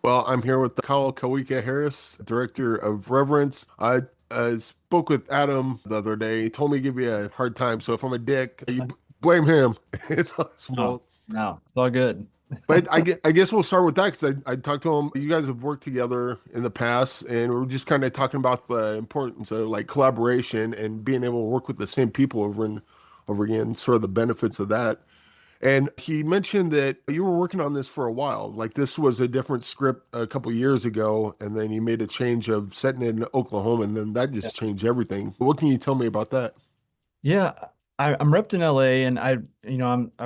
Well, I'm here with Kyle Kauwika Harris, director of Reverence. I spoke with Adam the other day. He told me to give you a hard time. So if I'm a dick, blame him. It's all his No, fault. no, it's all good. But I guess we'll start with that because I talked to him. You guys have worked together in the past, and we are just kind of talking about the importance of like collaboration and being able to work with the same people over and over again, sort of the benefits of that. And he mentioned that you were working on this for a while. Like this was a different script a couple years ago, and then you made a change of setting it in Oklahoma, and then that Yeah. just changed everything. What can you tell me about that? Yeah, I'm repped in LA, and I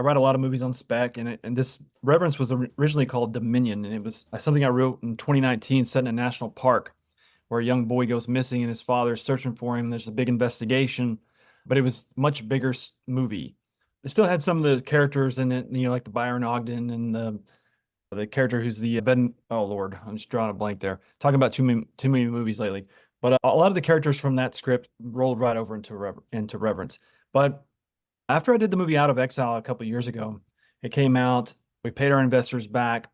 write a lot of movies on spec, and this Reverence was originally called Dominion, and it was something I wrote in 2019, set in a national park where a young boy goes missing and his father's searching for him. There's a big investigation, but it was much bigger movie. It still had some of the characters in it, like the Byron Ogden and the character who's the Ben. Oh Lord, I'm just drawing a blank there. Talking about too many movies lately. But a lot of the characters from that script rolled right over into Reverence. But after I did the movie Out of Exile a couple years ago, it came out. We paid our investors back,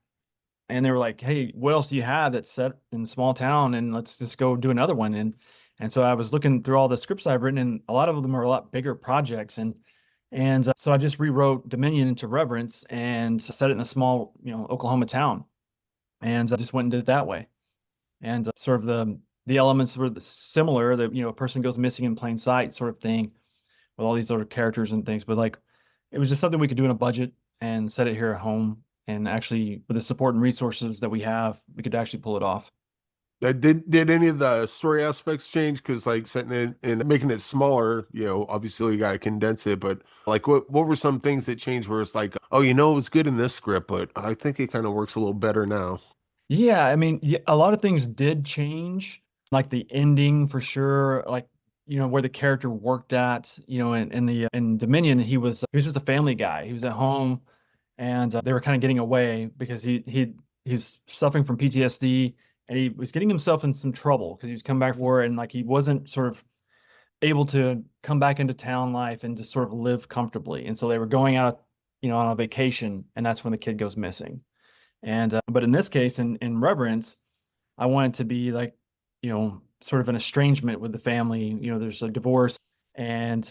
and they were like, "Hey, what else do you have that's set in a small town? And let's just go do another one." And so I was looking through all the scripts I've written, and a lot of them are a lot bigger projects. And so I just rewrote Dominion into Reverence and set it in a small, Oklahoma town, and just went and did it that way. And sort of the elements were similar. That a person goes missing in plain sight, sort of thing, with all these other characters and things. But like, it was just something we could do in a budget and set it here at home. And actually, with the support and resources that we have, we could actually pull it off. Did any of the story aspects change? Because like setting it and making it smaller, obviously you got to condense it. But like, what were some things that changed? Where it's like, oh, it was good in this script, but I think it kind of works a little better now. Yeah, I mean, yeah, a lot of things did change, like the ending for sure, like where the character worked at, in Dominion, he was just a family guy. He was at home, and they were kind of getting away because he's suffering from PTSD, and he was getting himself in some trouble because he was coming back for it, and like he wasn't sort of able to come back into town life and just sort of live comfortably. And so they were going out, on a vacation, and that's when the kid goes missing. And but in this case, in Reverence, I want it to be like, sort of an estrangement with the family. There's a divorce, and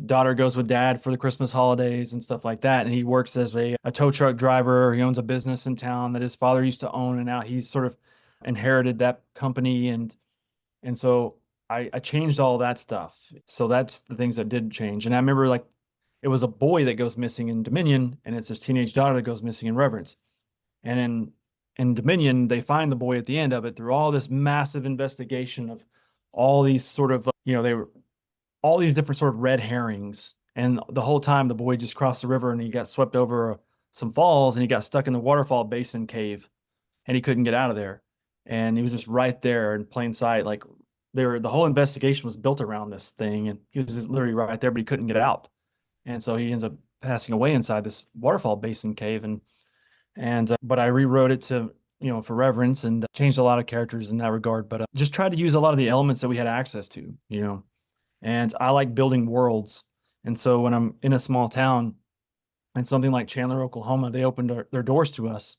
daughter goes with dad for the Christmas holidays and stuff like that. And he works as a tow truck driver. He owns a business in town that his father used to own, and now he's sort of inherited that company. And so I changed all that stuff. So that's the things that did change. And I remember like it was a boy that goes missing in Dominion, and it's his teenage daughter that goes missing in Reverence. And in Dominion, they find the boy at the end of it through all this massive investigation of all these sort of, they were all these different sort of red herrings. And the whole time the boy just crossed the river and he got swept over some falls and he got stuck in the waterfall basin cave and he couldn't get out of there. And he was just right there in plain sight. Like the whole investigation was built around this thing, and he was just literally right there, but he couldn't get out. And so he ends up passing away inside this waterfall basin cave. And but I rewrote it to for Reverence and changed a lot of characters in that regard, but just tried to use a lot of the elements that we had access to. And I like building worlds. And so when I'm in a small town and something like Chandler, Oklahoma, they opened their doors to us,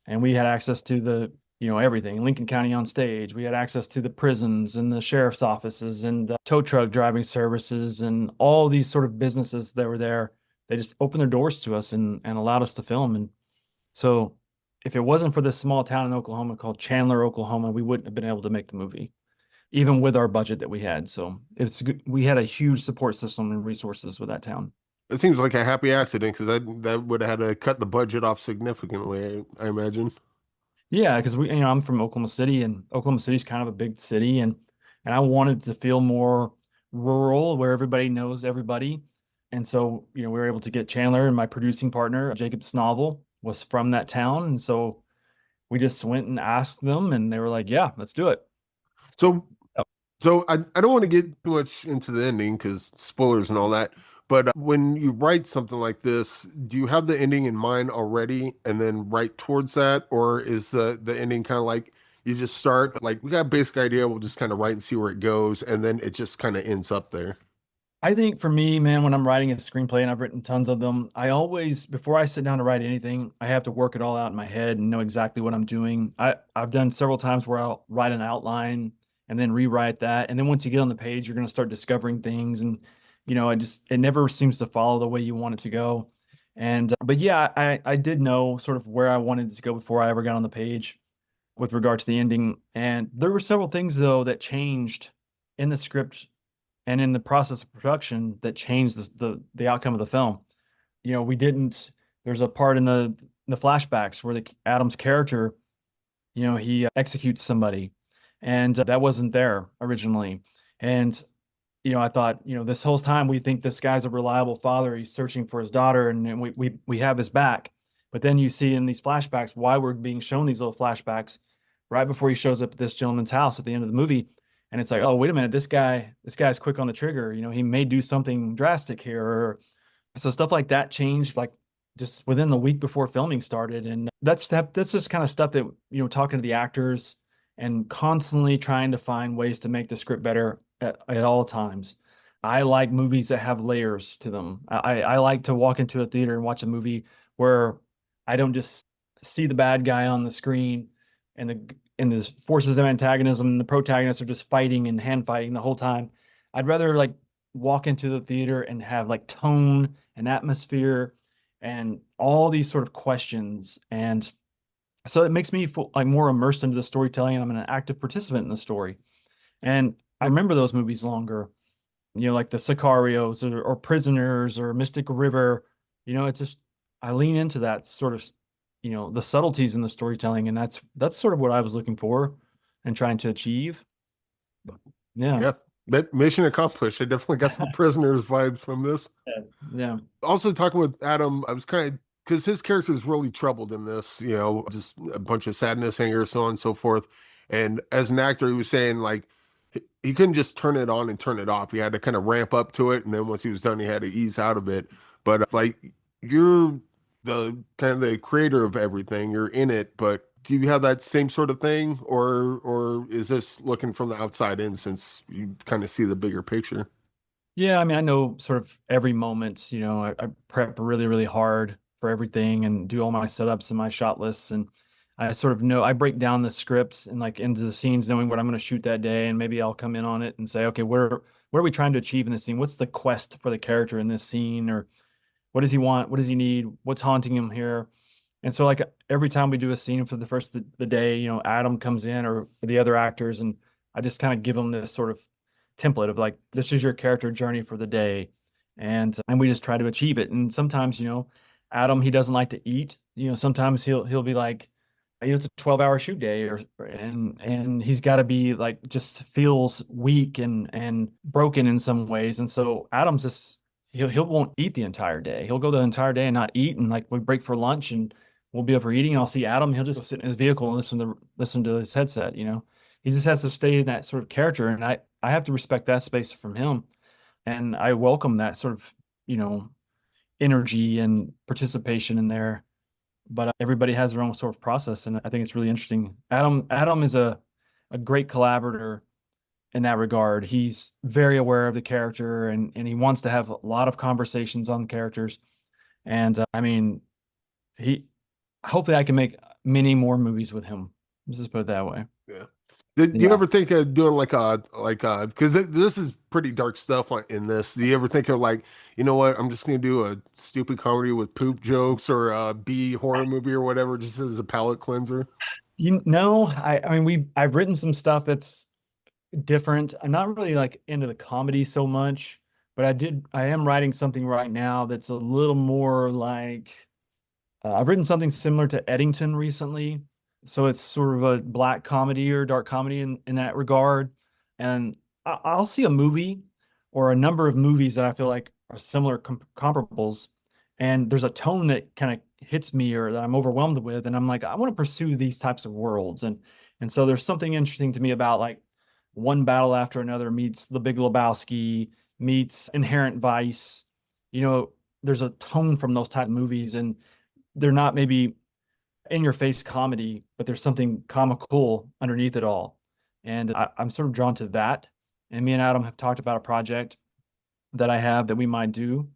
and we had access to the everything. Lincoln County on stage, we had access to the prisons and the sheriff's offices and the tow truck driving services and all these sort of businesses that were there. They just opened their doors to us and allowed us to film. And so if it wasn't for this small town in Oklahoma called Chandler, Oklahoma, we wouldn't have been able to make the movie, even with our budget that we had. So it's good. We had a huge support system and resources with that town. It seems like a happy accident because that would have had to cut the budget off significantly, I imagine. Yeah, because I'm from Oklahoma City, and Oklahoma City is kind of a big city, and I wanted to feel more rural where everybody knows everybody. And so, we were able to get Chandler, and my producing partner, Jacob Snovel, was from that town. And so we just went and asked them, and they were like, yeah, let's do it. So Oh, So I don't want to get too much into the ending because spoilers and all that. But when you write something like this, do you have the ending in mind already and then write towards that, or is the ending kind of like you just start like we got a basic idea, we'll just kind of write and see where it goes, and then it just kind of ends up there. I think for me, man, when I'm writing a screenplay, and I've written tons of them, I always, before I sit down to write anything, I have to work it all out in my head and know exactly what I'm doing. I've done several times where I'll write an outline and then rewrite that. And then once you get on the page, you're going to start discovering things. And, it never seems to follow the way you want it to go. And, but yeah, I did know sort of where I wanted it to go before I ever got on the page with regard to the ending. And there were several things, though, that changed in the script and in the process of production that changed the outcome of the film. We didn't. There's a part in the flashbacks where the Adam's character, he executes somebody, and that wasn't there originally. And I thought, this whole time we think this guy's a reliable father. He's searching for his daughter, and we have his back. But then you see in these flashbacks why we're being shown these little flashbacks right before he shows up at this gentleman's house at the end of the movie. And it's like, oh, wait a minute, this guy's quick on the trigger. He may do something drastic here. So stuff like that changed like just within the week before filming started. And that's just kind of stuff that, talking to the actors and constantly trying to find ways to make the script better at all times. I like movies that have layers to them. I like to walk into a theater and watch a movie where I don't just see the bad guy on the screen and the forces of antagonism and the protagonists are just fighting and hand fighting the whole time. I'd rather like walk into the theater and have like tone and atmosphere and all these sort of questions. And so it makes me feel like more immersed into the storytelling, and I'm an active participant in the story. And I remember those movies longer, like the Sicarios or Prisoners or Mystic River. It's just I lean into that sort of, the subtleties in the storytelling, and that's sort of what I was looking for and trying to achieve. Yeah. Yeah, mission accomplished. I definitely got some prisoners vibes from this. Yeah. Also talking with Adam, I was kind of because his character is really troubled in this, just a bunch of sadness, anger, so on and so forth. And as an actor, he was saying like he couldn't just turn it on and turn it off. He had to kind of ramp up to it, and then once he was done, he had to ease out of it. But like you're the kind of the creator of everything, you're in it, but do you have that same sort of thing, or is this looking from the outside in since you kind of see the bigger picture? Yeah, I mean, I know sort of every moment, I prep really, really hard for everything and do all my setups and my shot lists. And I sort of know I break down the script and like into the scenes, knowing what I'm going to shoot that day. And maybe I'll come in on it and say, okay, what are we trying to achieve in this scene? What's the quest for the character in this scene? Or what does he want? What does he need? What's haunting him here? And so like every time we do a scene for the first the day, Adam comes in or the other actors, and I just kind of give them this sort of template of like, this is your character journey for the day. And we just try to achieve it. And sometimes, Adam, he doesn't like to eat. Sometimes he'll be like, it's a 12-hour shoot day and he's got to be like just feels weak and broken in some ways. And so Adam's just he'll won't eat the entire day. He'll go the entire day and not eat. And like we break for lunch and we'll be overeating. And I'll see Adam. He'll just sit in his vehicle and listen to his headset. He just has to stay in that sort of character. And I have to respect that space from him. And I welcome that sort of, energy and participation in there. But everybody has their own sort of process. And I think it's really interesting. Adam is a great collaborator in that regard. He's very aware of the character and he wants to have a lot of conversations on the characters. And I mean, he hopefully I can make many more movies with him. Let's just put it that way. Yeah. Did you Yeah. ever think of doing like because this is pretty dark stuff in this. Do you ever think of like, you know what, I'm just gonna do a stupid comedy with poop jokes or a B horror movie or whatever, just as a palate cleanser? I mean I've written some stuff that's different. I'm not really like into the comedy so much, but I am writing something right now that's a little more like I've written something similar to Eddington recently. So it's sort of a black comedy or dark comedy in that regard. And I'll see a movie or a number of movies that I feel like are similar comparables. And there's a tone that kind of hits me or that I'm overwhelmed with. And I'm like, I want to pursue these types of worlds. And so there's something interesting to me about like One Battle After Another meets The Big Lebowski meets Inherent Vice. There's a tone from those type of movies, and they're not maybe in your face comedy, but there's something comical underneath it all. And I'm sort of drawn to that. And me and Adam have talked about a project that I have that we might do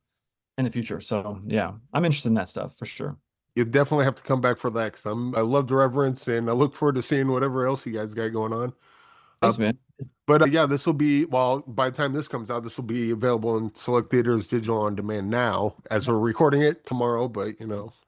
in the future. So yeah, I'm interested in that stuff for sure. You definitely have to come back for that because I love the Reverence and I look forward to seeing whatever else you guys got going on. Uh, Thanks, man. but yeah, this will be, well, by the time this comes out, this will be available in select theaters, digital on demand now as we're recording it tomorrow. But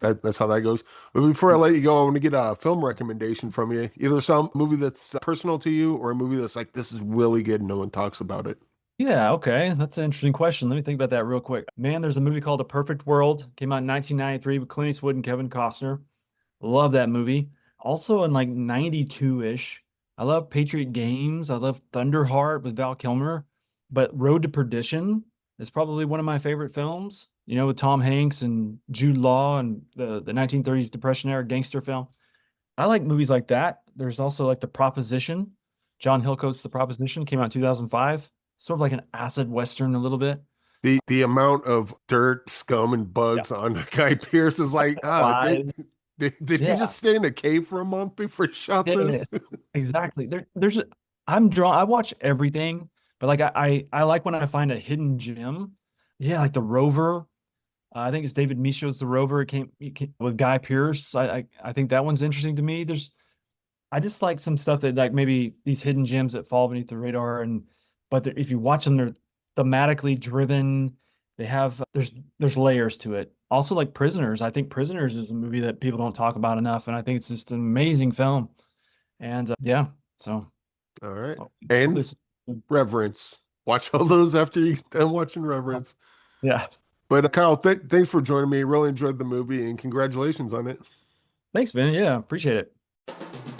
that's how that goes. But before I let you go, I want to get a film recommendation from you. Either some movie that's personal to you or a movie that's like, this is really good and no one talks about it. Yeah, okay. That's an interesting question. Let me think about that real quick. Man, there's a movie called A Perfect World. Came out in 1993 with Clint Eastwood and Kevin Costner. Love that movie. Also in like 92-ish. I love Patriot Games. I love Thunderheart with Val Kilmer. But Road to Perdition is probably one of my favorite films, with Tom Hanks and Jude Law and the 1930s Depression era gangster film. I like movies like that. There's also like The Proposition. John Hillcoat's The Proposition came out in 2005. Sort of like an acid western a little bit. The amount of dirt, scum, and Yeah. bugs on Guy Pearce is like, Five. did he Yeah. just stay in a cave for a month before he shot Yeah. this? Exactly. I'm drawn. I watch everything, but like I like when I find a hidden gem. Yeah, like The Rover. I think it's David Michôd's The Rover. It came with Guy Pearce. I think that one's interesting to me. I just like some stuff that like maybe these hidden gems that fall beneath the radar but if you watch them, they're thematically driven. They have there's layers to it. Also like Prisoners. I think Prisoners is a movie that people don't talk about enough, and I think it's just an amazing film. And yeah, so All right. hopefully And Reverence. Watch all those after you done watching Reverence. yeah. But Kyle, thanks for joining me. Really enjoyed the movie and congratulations on it. Thanks, Ben. Yeah, appreciate it.